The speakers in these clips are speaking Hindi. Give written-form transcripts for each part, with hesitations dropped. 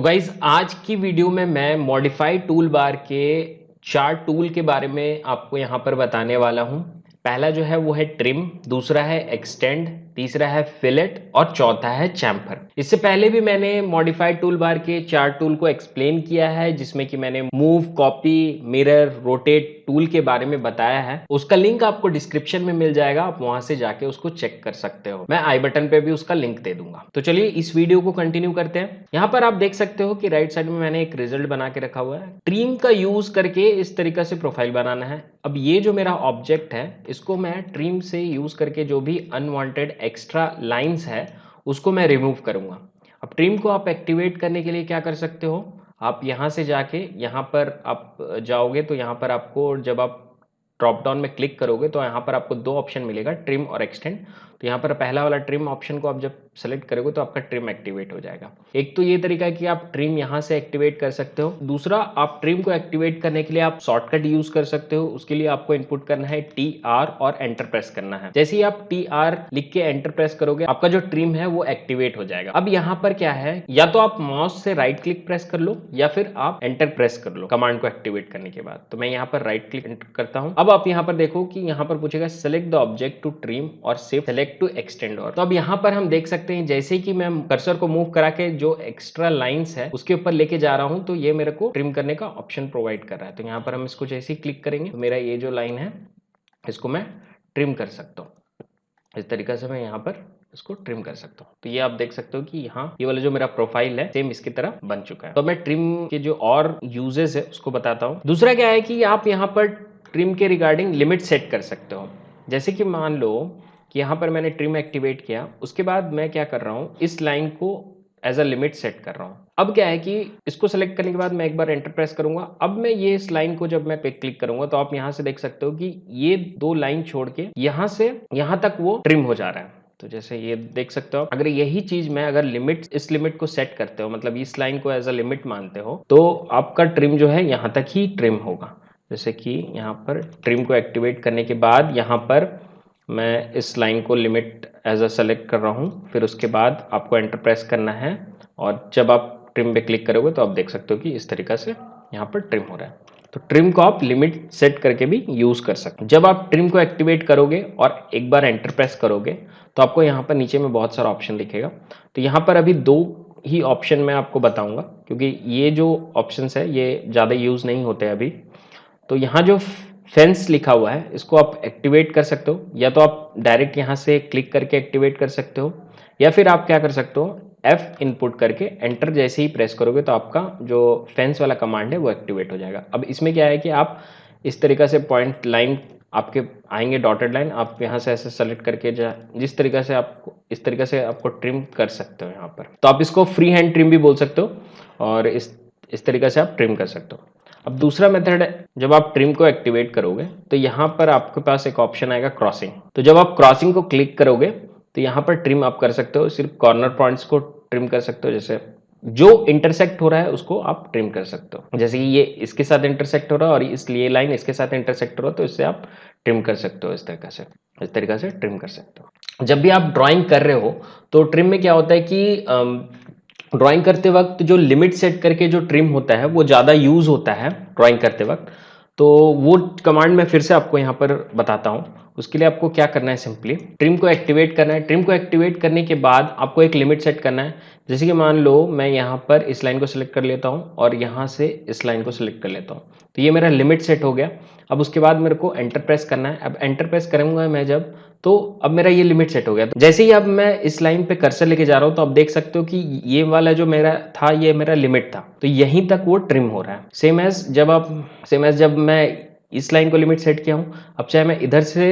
गाइज आज की वीडियो में मैं मॉडिफाइड टूल बार के 4 टूल के बारे में आपको यहाँ पर बताने वाला हूँ। पहला जो है वो है ट्रिम, दूसरा है एक्सटेंड, तीसरा है फिलेट और चौथा है चैम्फर। इससे पहले भी मैंने मॉडिफाइड टूल बार के 4 टूल को एक्सप्लेन किया है, जिसमें कि मैंने move, copy, mirror, rotate tool के बारे में बताया है। उसका लिंक आपको डिस्क्रिप्शन में मिल जाएगा, आप वहां से जाके उसको चेक कर सकते हो। मैं आई बटन पे भी उसका लिंक दे दूंगा। तो चलिए इस वीडियो को कंटिन्यू करते हैं। यहाँ पर आप देख सकते हो कि राइट साइड में मैंने एक रिजल्ट बना के रखा हुआ है। ट्रिम का यूज करके इस तरीके से प्रोफाइल बनाना है। अब ये जो मेरा ऑब्जेक्ट है, इसको मैं ट्रिम से यूज करके जो भी अनवांटेड एक्स्ट्रा लाइंस है उसको मैं रिमूव करूंगा। अब ट्रिम को आप एक्टिवेट करने के लिए क्या कर सकते हो, आप यहाँ से जाके यहाँ पर आप जाओगे तो यहाँ पर आपको जब आप ड्रॉप डाउन में क्लिक करोगे तो यहाँ पर आपको 2 ऑप्शन मिलेगा, ट्रिम और एक्सटेंड। तो यहाँ पर पहला वाला ट्रिम ऑप्शन को आप जब सेलेक्ट करोगे तो आपका ट्रिम एक्टिवेट हो जाएगा। एक तो ये तरीका है कि आप ट्रिम यहाँ से एक्टिवेट कर सकते हो। दूसरा, आप ट्रिम को एक्टिवेट करने के लिए आप शॉर्टकट यूज कर सकते हो। उसके लिए आपको इनपुट करना है TR और एंटर प्रेस करना है। जैसे ही आप TR लिख के एंटर प्रेस करोगे, आपका जो ट्रिम है वो एक्टिवेट हो जाएगा। अब यहाँ पर क्या है, या तो आप माउस से राइट क्लिक प्रेस कर लो या फिर आप एंटर प्रेस कर लो कमांड को एक्टिवेट करने के बाद। तो मैं यहाँ पर राइट क्लिक करता हूँ। अब आप यहाँ पर देखो कि यहाँ पर पूछेगा select the object to trim और सेलेक्ट टू एक्सटेंड। और तो अब यहाँ पर हम देख सकते हैं, जैसे कि मैं कर्सर को मूव करा के जो एक्स्ट्रा लाइंस है उसके ऊपर लेके जा रहा हूँ तो ये मेरे को ट्रिम करने का ऑप्शन प्रोवाइड कर रहा है। तो यहाँ पर हम इसको जैसे ही क्लिक करेंगे तो मेरा ये जो लाइन है इसको मैं ट्रिम कर सकता हूँ। इस तरीके से मैं यहाँ पर इसको ट्रिम कर सकता हूँ। तो ये आप देख सकते हो कि यहाँ ये वाला जो मेरा प्रोफाइल है सेम इसकी तरह बन चुका है। तो मैं ट्रिम के जो और यूजेस है उसको बताता हूँ। दूसरा क्या है कि आप यहाँ पर ट्रिम के रिगार्डिंग लिमिट सेट कर सकते हो। जैसे कि मान लो कि यहाँ पर मैंने ट्रिम एक्टिवेट किया, उसके बाद मैं क्या कर रहा हूँ, इस लाइन को एज अ लिमिट सेट कर रहा हूँ। अब क्या है कि इसको सेलेक्ट करने के बाद मैं एक बार एंटर प्रेस करूंगा। अब मैं ये इस लाइन को जब मैं पे क्लिक करूंगा तो आप यहाँ से देख सकते हो कि ये 2 लाइन छोड़ के यहाँ से यहाँ तक वो ट्रिम हो जा रहा है। तो जैसे ये देख सकते हो, अगर यही चीज मैं अगर लिमिट इस लिमिट को सेट करते हो, मतलब इस लाइन को एज अ लिमिट मानते हो, तो आपका ट्रिम जो है यहाँ तक ही ट्रिम होगा। जैसे कि यहाँ पर ट्रिम को एक्टिवेट करने के बाद यहाँ पर मैं इस लाइन को लिमिट एज अ सेलेक्ट कर रहा हूँ, फिर उसके बाद आपको एंटर प्रेस करना है और जब आप ट्रिम पे क्लिक करोगे तो आप देख सकते हो कि इस तरीके से यहाँ पर ट्रिम हो रहा है। तो ट्रिम को आप लिमिट सेट करके भी यूज कर सकते हैं। जब आप ट्रिम को एक्टिवेट करोगे और एक बार एंटर प्रेस करोगे तो आपको यहाँ पर नीचे में बहुत सारा ऑप्शन दिखेगा। तो यहाँ पर अभी 2 ही ऑप्शन मैं आपको बताऊंगा, क्योंकि ये जो ऑप्शन है ये ज़्यादा यूज नहीं होते अभी। तो यहाँ जो फेंस लिखा हुआ है इसको आप एक्टिवेट कर सकते हो, या तो आप डायरेक्ट यहाँ से क्लिक करके एक्टिवेट कर सकते हो, या फिर आप क्या कर सकते हो, F इनपुट करके एंटर जैसे ही प्रेस करोगे तो आपका जो फेंस वाला कमांड है वो एक्टिवेट हो जाएगा। अब इसमें क्या है कि आप इस तरीके से पॉइंट लाइन आपके आएंगे, डॉटेड लाइन, आप यहाँ से ऐसे सेलेक्ट करके जिस तरीके से आपको इस तरीके से आपको ट्रिम कर सकते हो यहाँ पर। तो आप इसको फ्री हैंड ट्रिम भी बोल सकते हो और इस तरीके से आप ट्रिम कर सकते हो। अब दूसरा मेथड है, जब आप ट्रिम को एक्टिवेट करोगे तो यहाँ पर आपके पास एक ऑप्शन आएगा क्रॉसिंग। तो जब आप क्रॉसिंग को क्लिक करोगे तो यहाँ पर ट्रिम आप कर सकते हो, सिर्फ कॉर्नर पॉइंट्स को ट्रिम कर सकते हो। जैसे जो इंटरसेक्ट हो रहा है उसको आप ट्रिम कर सकते हो। जैसे कि ये इसके साथ इंटरसेक्ट हो रहा है और इसलिए लाइन इसके साथ इंटरसेक्ट हो रहा है, तो इससे आप ट्रिम कर सकते हो। इस तरीके से ट्रिम कर सकते हो। जब भी आप ड्राइंग कर रहे हो तो ट्रिम में क्या होता है कि ड्राइंग करते वक्त जो लिमिट सेट करके जो ट्रिम होता है वो ज़्यादा यूज होता है ड्राइंग करते वक्त। तो वो कमांड मैं फिर से आपको यहाँ पर बताता हूँ। उसके लिए आपको क्या करना है, सिंपली ट्रिम को एक्टिवेट करना है। ट्रिम को एक्टिवेट करने के बाद आपको एक लिमिट सेट करना है। जैसे कि मान लो मैं यहाँ पर इस लाइन को सिलेक्ट कर लेता हूँ और यहाँ से इस लाइन को सिलेक्ट कर लेता हूँ, तो ये मेरा लिमिट सेट हो गया। अब उसके बाद मेरे को एंटर प्रेस करना है। अब एंटर प्रेस करूंगा मैं जब, तो अब मेरा ये लिमिट सेट हो गया। तो जैसे ही अब मैं इस लाइन पे कर्सर लेके जा रहा हूँ तो आप देख सकते हो कि ये वाला जो मेरा था ये मेरा लिमिट था, तो यहीं तक वो ट्रिम हो रहा है। सेम एज जब मैं इस लाइन को लिमिट सेट किया हूँ, अब चाहे मैं इधर से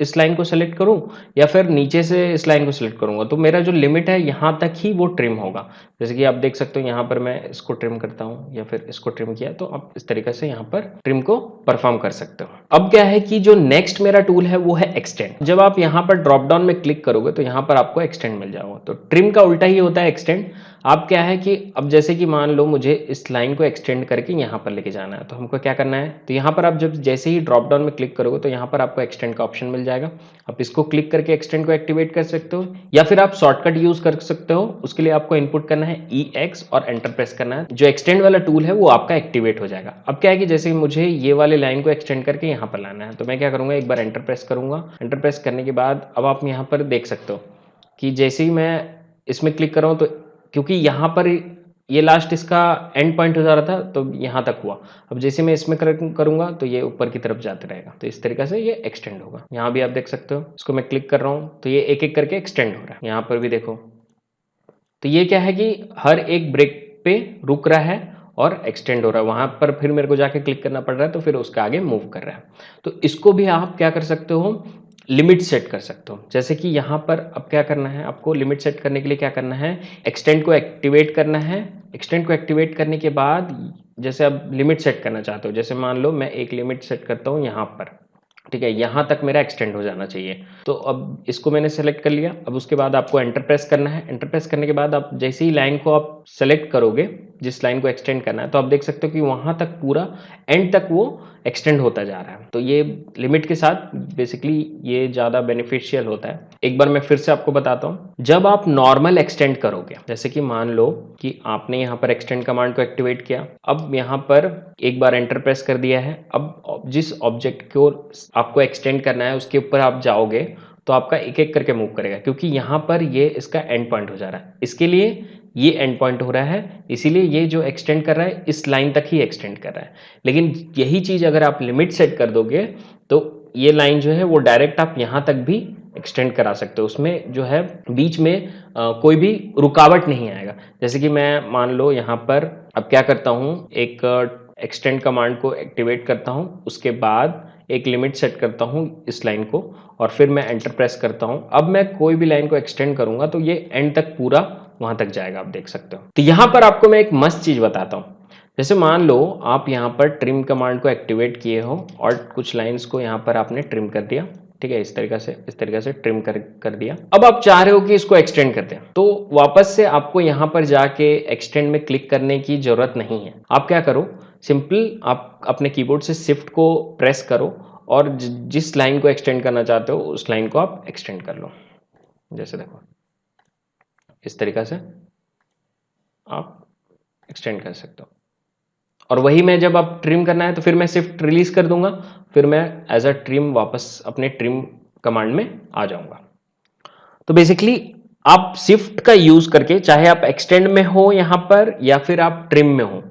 इस लाइन को सेलेक्ट करूं या फिर नीचे से इस लाइन को सेलेक्ट करूंगा, तो मेरा जो लिमिट है यहाँ तक ही वो ट्रिम होगा। जैसे कि आप देख सकते हो यहाँ पर मैं इसको ट्रिम करता हूँ या फिर इसको ट्रिम किया, तो आप इस तरीके से यहाँ पर ट्रिम को परफॉर्म कर सकते हो। अब क्या है कि जो नेक्स्ट मेरा टूल है वो है एक्सटेंड। जब आप यहाँ पर ड्रॉप डाउन में क्लिक करोगे तो यहाँ पर आपको एक्सटेंड मिल जाएगा। तो ट्रिम का उल्टा ही होता है एक्सटेंड। आप क्या है कि अब जैसे कि मान लो मुझे इस लाइन को एक्सटेंड करके यहाँ पर लेके जाना है, तो हमको क्या करना है, तो यहाँ पर आप जब जैसे ही ड्रॉप डाउन में क्लिक करोगे तो यहाँ पर आपको एक्सटेंड का ऑप्शन मिल जाएगा। आप इसको क्लिक करके एक्सटेंड को एक्टिवेट कर सकते हो, या फिर आप शॉर्टकट यूज कर सकते हो। उसके लिए आपको इनपुट करना है EX और एंटर प्रेस करना है, जो एक्सटेंड वाला टूल है वो आपका एक्टिवेट हो जाएगा। अब क्या है कि जैसे मुझे ये वाले लाइन को एक्सटेंड करके यहाँ पर लाना है, तो मैं क्या करूँगा, एक बार एंटर प्रेस करूँगा। एंटर प्रेस करने के बाद अब आप यहाँ पर देख सकते हो कि जैसे ही मैं इसमें क्लिक कर रहा हूँ, तो क्योंकि यहाँ पर ये लास्ट इसका एंड पॉइंट हो जा रहा था तो यहाँ तक हुआ। अब जैसे मैं इसमें करूँगा तो ये ऊपर की तरफ जाते रहेगा, तो इस तरीके से ये एक्सटेंड होगा। यहाँ भी आप देख सकते हो, इसको मैं क्लिक कर रहा हूँ तो ये एक एक करके एक्सटेंड हो रहा है। यहाँ पर भी देखो, तो ये क्या है कि हर एक ब्रेक पे रुक रहा है और एक्सटेंड हो रहा है। वहाँ पर फिर मेरे को जाके क्लिक करना पड़ रहा है, तो फिर उसका आगे मूव कर रहा है। तो इसको भी आप क्या कर सकते हो, लिमिट सेट कर सकते हो। जैसे कि यहाँ पर अब क्या करना है, आपको लिमिट सेट करने के लिए क्या करना है, एक्सटेंड को एक्टिवेट करना है। एक्सटेंड को एक्टिवेट करने के बाद जैसे अब लिमिट सेट करना चाहते हो, जैसे मान लो मैं एक लिमिट सेट करता हूँ यहाँ पर, ठीक है, यहाँ तक मेरा एक्सटेंड हो जाना चाहिए। तो अब इसको मैंने सेलेक्ट कर लिया। अब उसके बाद आपको एंटर प्रेस करना है। एंटर प्रेस करने के बाद आप जैसे ही लाइन को आप सेलेक्ट करोगे, जिस लाइन को एक्सटेंड करना है, तो आप देख सकते हो कि वहाँ तक पूरा एंड तक वो एक्सटेंड होता जा रहा है। तो ये लिमिट के साथ बेसिकली ये ज़्यादा बेनिफिशियल होता है। एक बार मैं फिर से आपको बताता हूँ, जब आप नॉर्मल एक्सटेंड करोगे, जैसे कि मान लो कि आपने यहाँ पर एक्सटेंड कमांड को एक्टिवेट किया, अब यहाँ पर एक बार एंटर प्रेस कर दिया है। अब जिस ऑब्जेक्ट को आपको एक्सटेंड करना है उसके ऊपर आप जाओगे तो आपका एक एक करके मूव करेगा, क्योंकि यहाँ पर ये इसका एंड पॉइंट हो जा रहा है। इसके लिए ये एंड पॉइंट हो रहा है, इसीलिए ये जो एक्सटेंड कर रहा है इस लाइन तक ही एक्सटेंड कर रहा है। लेकिन यही चीज़ अगर आप लिमिट सेट कर दोगे तो ये लाइन जो है वो डायरेक्ट आप यहाँ तक भी एक्सटेंड करा सकते हो। उसमें जो है बीच में कोई भी रुकावट नहीं आएगा। जैसे कि मैं मान लो यहाँ पर अब क्या करता हूँ, एक एक्सटेंड कमांड को एक्टिवेट करता हूँ, उसके बाद एक लिमिट सेट करता हूँ इस लाइन को, और फिर मैं एंटर प्रेस करता हूँ। अब मैं कोई भी लाइन को एक्सटेंड करूंगा तो ये एंड तक पूरा वहां तक जाएगा, आप देख सकते हो। तो यहाँ पर आपको मैं एक मस्त चीज बताता हूँ। जैसे मान लो आप यहाँ पर ट्रिम कमांड को एक्टिवेट किए हो और कुछ लाइंस को यहाँ पर आपने ट्रिम कर दिया, ठीक है, इस तरीके से ट्रिम कर दिया। अब आप चाह रहे हो कि इसको एक्सटेंड कर दें, तो वापस से आपको यहाँ पर जाके एक्सटेंड में क्लिक करने की जरूरत नहीं है। आप क्या करो, सिंपल आप अपने कीबोर्ड से शिफ्ट को प्रेस करो और जिस लाइन को एक्सटेंड करना चाहते हो उस लाइन को आप एक्सटेंड कर लो। जैसे देखो इस तरीके से आप एक्सटेंड कर सकते हो। और वही मैं जब आप ट्रिम करना है तो फिर मैं शिफ्ट रिलीज कर दूंगा, फिर मैं एज अ ट्रिम वापस अपने ट्रिम कमांड में आ जाऊंगा। तो बेसिकली आप शिफ्ट का यूज करके, चाहे आप एक्सटेंड में हो यहां पर या फिर आप ट्रिम में हो,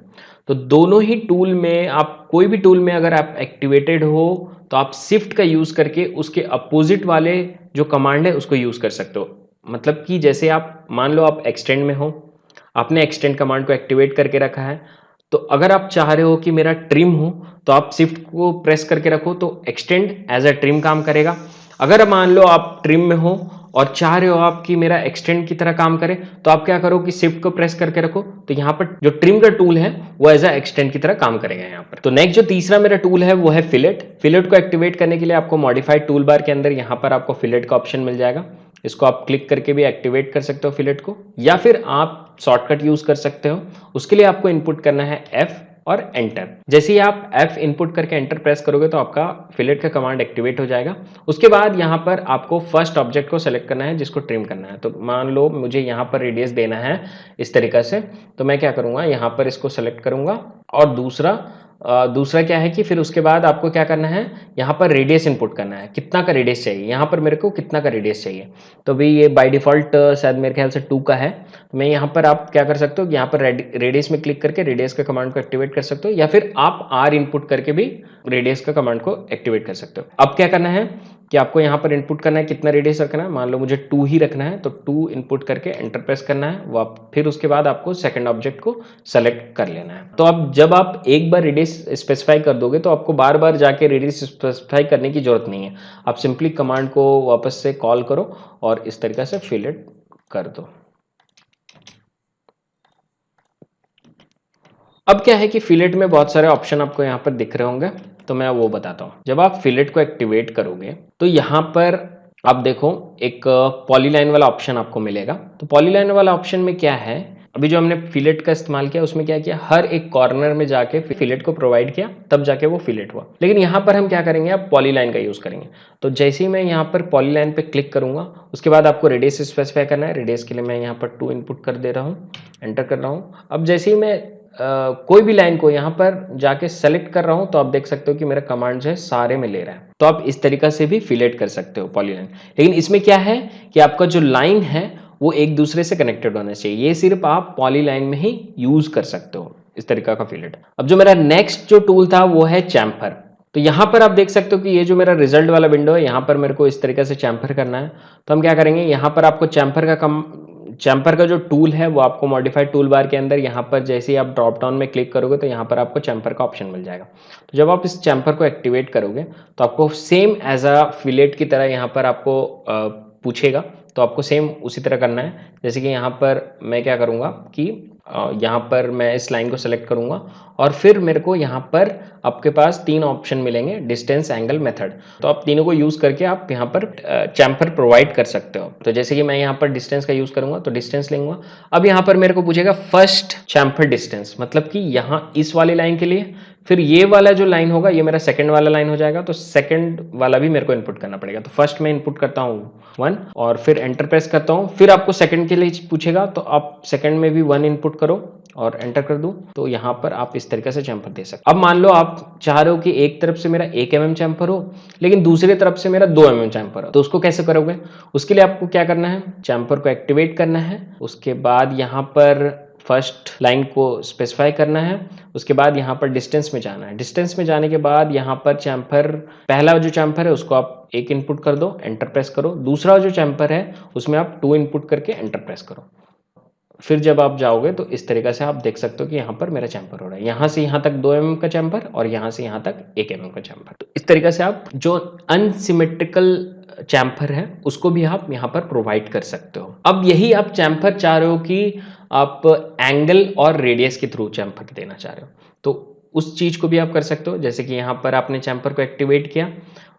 तो दोनों ही टूल में आप कोई भी टूल में अगर आप एक्टिवेटेड हो तो आप शिफ्ट का यूज करके उसके अपोजिट वाले जो कमांड है उसको यूज कर सकते हो। मतलब कि जैसे आप मान लो आप एक्सटेंड में हो, आपने एक्सटेंड कमांड को एक्टिवेट करके रखा है, तो अगर आप चाह रहे हो कि मेरा ट्रिम हो तो आप शिफ्ट को प्रेस करके रखो तो एक्सटेंड एज अ ट्रिम काम करेगा। अगर मान लो आप ट्रिम में हो और चाह रहे हो आप कि मेरा एक्सटेंड की तरह काम करे, तो आप क्या करो कि शिफ्ट को प्रेस करके रखो, तो यहाँ पर जो ट्रिम का टूल है वो एज अ एक्सटेंड की तरह काम करेगा यहाँ पर। तो नेक्स्ट जो तीसरा मेरा टूल है वो है फिलेट। फिलेट को एक्टिवेट करने के लिए आपको मॉडिफाइड टूल बार के अंदर यहाँ पर आपको फिलेट का ऑप्शन मिल जाएगा। इसको आप क्लिक करके भी एक्टिवेट कर सकते हो फिलेट को, या फिर आप शॉर्टकट यूज कर सकते हो। उसके लिए आपको इनपुट करना है F और एंटर। जैसे ही आप F इनपुट करके एंटर प्रेस करोगे तो आपका फिलेट का कमांड एक्टिवेट हो जाएगा। उसके बाद यहाँ पर आपको फर्स्ट ऑब्जेक्ट को सेलेक्ट करना है जिसको ट्रिम करना है। तो मान लो मुझे यहाँ पर रेडियस देना है इस तरीके से, तो मैं क्या करूँगा, यहाँ पर इसको सेलेक्ट करूँगा और दूसरा क्या है कि फिर उसके बाद आपको क्या करना है, यहाँ पर रेडियस इनपुट करना है, कितना का रेडियस चाहिए। यहाँ पर मेरे को कितना का रेडियस चाहिए, तो भी ये बाय डिफॉल्ट शायद मेरे ख्याल से 2 का है। तो मैं यहाँ पर आप क्या कर सकते हो, यहाँ पर रेडियस में क्लिक करके रेडियस का कमांड को एक्टिवेट कर सकते हो, या फिर आप R इनपुट करके भी रेडियस का कमांड को एक्टिवेट कर सकते हो। अब क्या करना है कि आपको यहाँ पर इनपुट करना है कितना रेडियस रखना है। मान लो मुझे 2 ही रखना है, तो 2 इनपुट करके एंटर प्रेस करना है। फिर उसके बाद आपको सेकंड ऑब्जेक्ट को सेलेक्ट कर लेना है। तो अब जब आप एक बार रेडियस स्पेसिफाई कर दोगे तो आपको बार बार जाके रेडियस स्पेसिफाई करने की जरूरत नहीं है। आप सिंपली कमांड को वापस से कॉल करो और इस तरीके से फिलेट कर दो। अब क्या है कि फिलेट में बहुत सारे ऑप्शन आपको यहाँ पर दिख रहे होंगे, तो मैं वो बताता हूँ। जब आप फिलेट को एक्टिवेट करोगे तो यहाँ पर आप देखो एक पॉलीलाइन वाला ऑप्शन आपको मिलेगा। तो पॉलीलाइन वाला ऑप्शन में क्या है अभी जो हमने फिलेट का इस्तेमाल किया उसमें क्या किया, हर एक कॉर्नर में जाके फिलेट को प्रोवाइड किया, तब जाके वो फिलेट हुआ। लेकिन यहाँ पर हम क्या करेंगे, अब पॉलीलाइन का यूज़ करेंगे। तो जैसे ही मैं यहाँ पर पॉलीलाइन पे क्लिक करूँगा, उसके बाद आपको रेडियस स्पेसिफाई करना है। रेडियस के लिए मैं यहाँ पर 2 इनपुट कर दे रहा हूँ, एंटर कर रहा हूँ। अब जैसे ही मैं कोई भी लाइन को यहाँ पर जाके सेलेक्ट कर रहा हूँ, तो आप देख सकते हो कि मेरा कमांड जो है सारे में ले रहा है। तो आप इस तरीका से भी फिलेट कर सकते हो पॉलीलाइन। लेकिन इसमें क्या है कि आपका जो लाइन है वो एक दूसरे से कनेक्टेड होना चाहिए। ये सिर्फ आप पॉलीलाइन में ही यूज कर सकते हो इस तरीका का फिलेट। अब जो मेरा नेक्स्ट जो टूल था वो है चैम्फर। तो यहाँ पर आप देख सकते हो कि ये जो मेरा रिजल्ट वाला विंडो है, यहाँ पर मेरे को इस तरीके से चैम्फर करना है। तो हम क्या करेंगे, यहाँ पर आपको चैम्फर का जो टूल है वो आपको मॉडिफाइड टूल बार के अंदर यहाँ पर जैसे ही आप ड्रॉप डाउन में क्लिक करोगे तो यहाँ पर आपको चैम्फर का ऑप्शन मिल जाएगा। तो जब आप इस चैम्फर को एक्टिवेट करोगे तो आपको सेम एज अ फिलेट की तरह यहाँ पर आपको पूछेगा। तो आपको सेम उसी तरह करना है। जैसे कि यहाँ पर मैं क्या करूँगा कि यहाँ पर मैं इस लाइन को सेलेक्ट करूँगा और फिर मेरे को यहाँ पर आपके पास 3 ऑप्शन मिलेंगे, डिस्टेंस, एंगल, मेथड। तो आप तीनों को यूज़ करके आप यहाँ पर चैम्फर प्रोवाइड कर सकते हो। तो जैसे कि मैं यहाँ पर डिस्टेंस का यूज़ करूँगा तो डिस्टेंस लूँगा। अब यहाँ पर मेरे को पूछेगा फर्स्ट चैम्फर डिस्टेंस, मतलब कि यहाँ इस वाली लाइन के लिए, फिर ये वाला जो लाइन होगा ये मेरा सेकंड वाला लाइन हो जाएगा। तो सेकंड वाला भी मेरे को इनपुट करना पड़ेगा। तो फर्स्ट मैं इनपुट करता हूँ 1 और फिर एंटर प्रेस करता हूँ। फिर आपको सेकंड के लिए पूछेगा तो आप सेकंड में भी 1 इनपुट करो और एंटर कर दूं। तो यहाँ पर आप इस तरीके से चैम्फर दे सकते। अब मान लो आप चाह रहे हो कि एक तरफ से मेरा 1 mm चैम्फर हो लेकिन दूसरी तरफ से मेरा 2 mm चैम्फर हो, तो उसको कैसे करोगे? उसके लिए आपको क्या करना है, चैम्फर को एक्टिवेट करना है। उसके बाद यहाँ पर फर्स्ट लाइन को स्पेसिफाई करना है। उसके बाद यहाँ पर डिस्टेंस में जाना है। डिस्टेंस में जाने के बाद यहाँ पर चैम्फर, पहला जो चैम्फर है उसको आप 1 इनपुट कर दो, एंटर प्रेस करो। दूसरा जो चैम्फर है उसमें आप 2 इनपुट करके एंटर प्रेस करो। फिर जब आप जाओगे तो इस तरीके से आप देख सकते हो कि यहाँ पर मेरा चैम्फर हो रहा है। यहाँ से यहाँ तक 2 mm का चैम्फर और यहाँ से यहाँ तक 1 mm का चैम्फर। तो इस तरीके से आप जो अनसिमेट्रिकल चैम्फर है उसको भी आप यहाँ पर प्रोवाइड कर सकते हो। अब यही आप चैम्फर चाह रहे हो कि आप एंगल और रेडियस के थ्रू चैम्फर देना चाह रहे हो, तो उस चीज को भी आप कर सकते हो। जैसे कि यहाँ पर आपने चैम्फर को एक्टिवेट किया,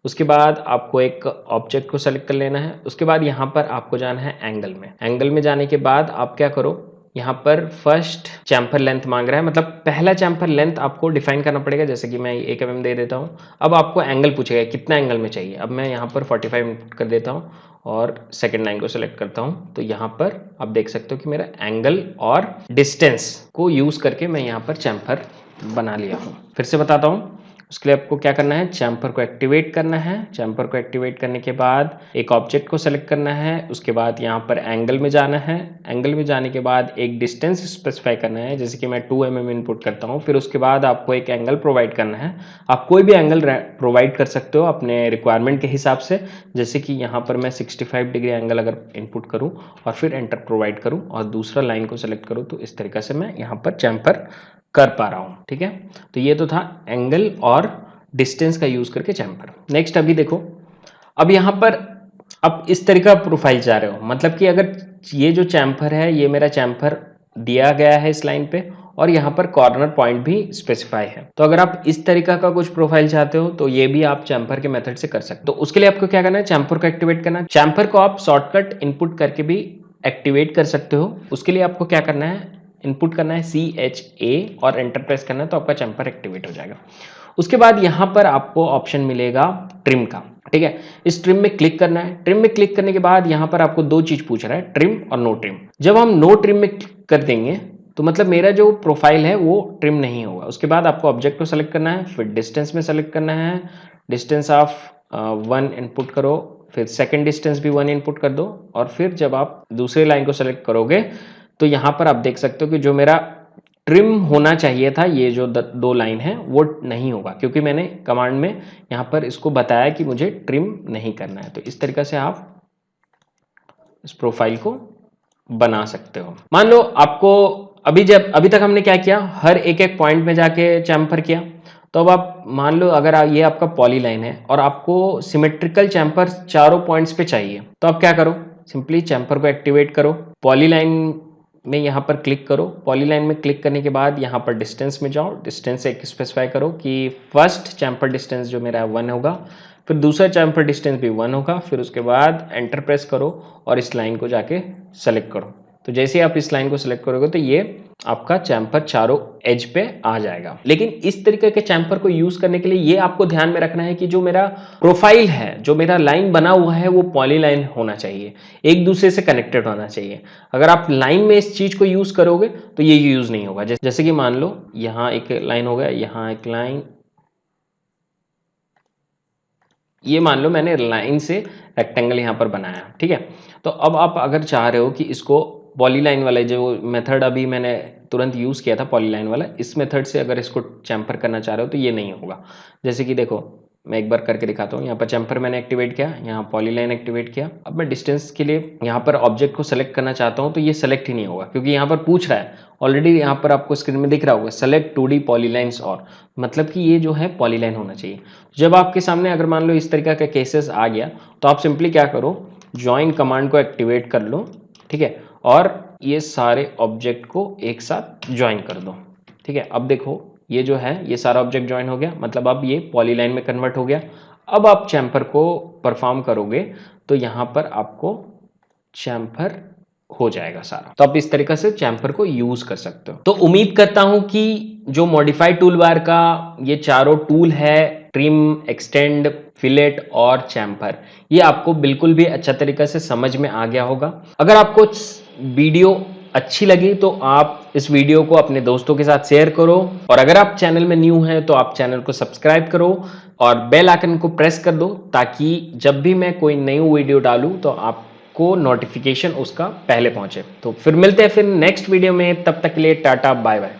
उसके बाद आपको एक ऑब्जेक्ट को सेलेक्ट कर लेना है। उसके बाद यहाँ पर आपको जाना है एंगल में। एंगल में जाने के बाद आप क्या करो, यहाँ पर फर्स्ट चैम्फर लेंथ मांग रहा है, मतलब पहला चैम्फर लेंथ आपको डिफाइन करना पड़ेगा। जैसे कि मैं 1 mm दे देता हूँ। अब आपको एंगल पूछेगा कितना एंगल में चाहिए। अब मैं यहाँ पर 45 इनपुट कर देता हूँ और सेकेंड लाइन को सेलेक्ट करता हूँ। तो यहाँ पर आप देख सकते हो कि मेरा एंगल और डिस्टेंस को यूज करके मैं यहाँ पर चैम्फर बना लिया हूँ। फिर से बताता हूँ। उसके लिए आपको क्या करना है, चैम्फर को एक्टिवेट करना है। चैम्फर को एक्टिवेट करने के बाद एक ऑब्जेक्ट को सेलेक्ट करना है। उसके बाद यहाँ पर एंगल में जाना है। एंगल में जाने के बाद एक डिस्टेंस स्पेसिफाई करना है, जैसे कि मैं 2 mm इनपुट करता हूँ। फिर उसके बाद आपको एक एंगल प्रोवाइड करना है। आप कोई भी एंगल प्रोवाइड कर सकते हो अपने रिक्वायरमेंट के हिसाब से। जैसे कि यहाँ पर मैं 65 डिग्री एंगल अगर इनपुट करूँ और फिर एंटर प्रोवाइड करूँ और दूसरा लाइन को सेलेक्ट करूँ, तो इस तरीके से मैं यहाँ पर चैम्फर कर पा रहा हूँ। ठीक है, तो ये तो था एंगल और डिस्टेंस का यूज करके चैम्फर। नेक्स्ट अभी देखो, अब यहाँ पर अब इस तरीका प्रोफाइल चाह रहे हो, मतलब कि अगर ये जो चैम्फर है ये मेरा चैम्फर दिया गया है इस लाइन पे और यहाँ पर कॉर्नर पॉइंट भी स्पेसिफाई है, तो अगर आप इस तरीका का कुछ प्रोफाइल चाहते हो तो ये भी आप चैम्फर के मेथड से कर सकते हो। तो उसके लिए आपको क्या करना है, चैम्फर को एक्टिवेट करना है। चैम्फर को आप शॉर्टकट इनपुट करके भी एक्टिवेट कर सकते हो। उसके लिए आपको क्या करना है, इनपुट करना है CHA और एंटर प्रेस करना है, तो आपका चैम्फर एक्टिवेट हो जाएगा। उसके बाद यहाँ पर आपको ऑप्शन मिलेगा ट्रिम का। ठीक है, इस ट्रिम में क्लिक करना है। ट्रिम में क्लिक करने के बाद यहाँ पर आपको 2 चीज पूछ रहा है, ट्रिम और नो ट्रिम। जब हम नो ट्रिम में क्लिक कर देंगे तो मतलब मेरा जो प्रोफाइल है वो ट्रिम नहीं होगा। उसके बाद आपको ऑब्जेक्ट को सेलेक्ट करना है, फिर डिस्टेंस में सेलेक्ट करना है। डिस्टेंस ऑफ 1 इनपुट करो, फिर सेकेंड डिस्टेंस भी 1 इनपुट कर दो और फिर जब आप दूसरे लाइन को सेलेक्ट करोगे तो यहाँ पर आप देख सकते हो कि जो मेरा ट्रिम होना चाहिए था, ये जो 2 लाइन है वो नहीं होगा, क्योंकि मैंने कमांड में यहाँ पर इसको बताया कि मुझे ट्रिम नहीं करना है। तो इस तरीके से आप इस प्रोफाइल को बना सकते हो। मान लो आपको अभी तक हमने क्या किया, हर एक पॉइंट में जाके चैम्फर किया। तो अब आप मान लो अगर ये आपका पॉली लाइन है और आपको सिमेट्रिकल चैम्फर चारों पॉइंट्स पे चाहिए, तो आप क्या करो, सिंपली चैम्फर को एक्टिवेट करो, पॉली लाइन में यहाँ पर क्लिक करो। पॉली लाइन में क्लिक करने के बाद यहाँ पर डिस्टेंस में जाओ, डिस्टेंस एक स्पेसिफाई करो कि फर्स्ट चैम्फर डिस्टेंस जो मेरा 1 होगा, फिर दूसरा चैम्फर डिस्टेंस भी 1 होगा। फिर उसके बाद एंटर प्रेस करो और इस लाइन को जाके सेलेक्ट करो। तो जैसे आप इस लाइन को सिलेक्ट करोगे तो ये आपका चैम्फर चारों एज पे आ जाएगा। लेकिन इस तरीके के चैम्फर को यूज करने के लिए ये आपको ध्यान में रखना है कि जो मेरा प्रोफाइल है, जो मेरा लाइन बना हुआ है, वो पॉलीलाइन होना चाहिए, एक दूसरे से कनेक्टेड होना चाहिए। अगर आप लाइन में इस चीज को यूज करोगे तो ये यूज नहीं होगा। जैसे कि मान लो यहाँ एक लाइन हो गया, यहाँ एक लाइन, ये मान लो मैंने लाइन से रेक्टेंगल यहाँ पर बनाया, ठीक है। तो अब आप अगर चाह रहे हो कि इसको पॉलीलाइन वाला जो मेथड अभी मैंने तुरंत यूज़ किया था पॉलीलाइन वाला, इस मेथड से अगर इसको चैम्पर करना चाह रहे हो तो ये नहीं होगा। जैसे कि देखो मैं एक बार करके दिखाता हूँ। यहाँ पर चैम्पर मैंने एक्टिवेट किया, यहाँ पॉलीलाइन एक्टिवेट किया। अब मैं डिस्टेंस के लिए यहाँ पर ऑब्जेक्ट को सेलेक्ट करना चाहता हूँ तो ये सेलेक्ट ही नहीं होगा, क्योंकि यहाँ पर पूछ रहा है ऑलरेडी, यहाँ पर आपको स्क्रीन में दिख रहा होगा सेलेक्ट 2D पॉलीलाइंस, और मतलब कि ये जो है पॉलीलाइन होना चाहिए। जब आपके सामने अगर मान लो इस तरीके का केसेस आ गया तो आप सिंपली क्या करो, ज्वाइन कमांड को एक्टिवेट कर लो, ठीक है, और ये सारे ऑब्जेक्ट को एक साथ ज्वाइन कर दो, ठीक है। अब देखो ये जो है ये सारा ऑब्जेक्ट ज्वाइन हो गया, मतलब अब ये पॉलीलाइन में कन्वर्ट हो गया। अब आप चैम्फर को परफॉर्म करोगे तो यहाँ पर आपको चैम्फर हो जाएगा सारा। तो आप इस तरीके से चैम्फर को यूज कर सकते हो। तो उम्मीद करता हूं कि जो मॉडिफाइड टूल बार का ये चारों टूल है, ट्रिम, एक्सटेंड, फिलेट और चैम्फर, ये आपको बिल्कुल भी अच्छा तरीके से समझ में आ गया होगा। अगर आपको वीडियो अच्छी लगी तो आप इस वीडियो को अपने दोस्तों के साथ शेयर करो, और अगर आप चैनल में न्यू हैं तो आप चैनल को सब्सक्राइब करो और बेल आइकन को प्रेस कर दो, ताकि जब भी मैं कोई नई वीडियो डालूं तो आपको नोटिफिकेशन उसका पहले पहुंचे। तो फिर मिलते हैं फिर नेक्स्ट वीडियो में, तब तक के लिए टाटा बाय बाय।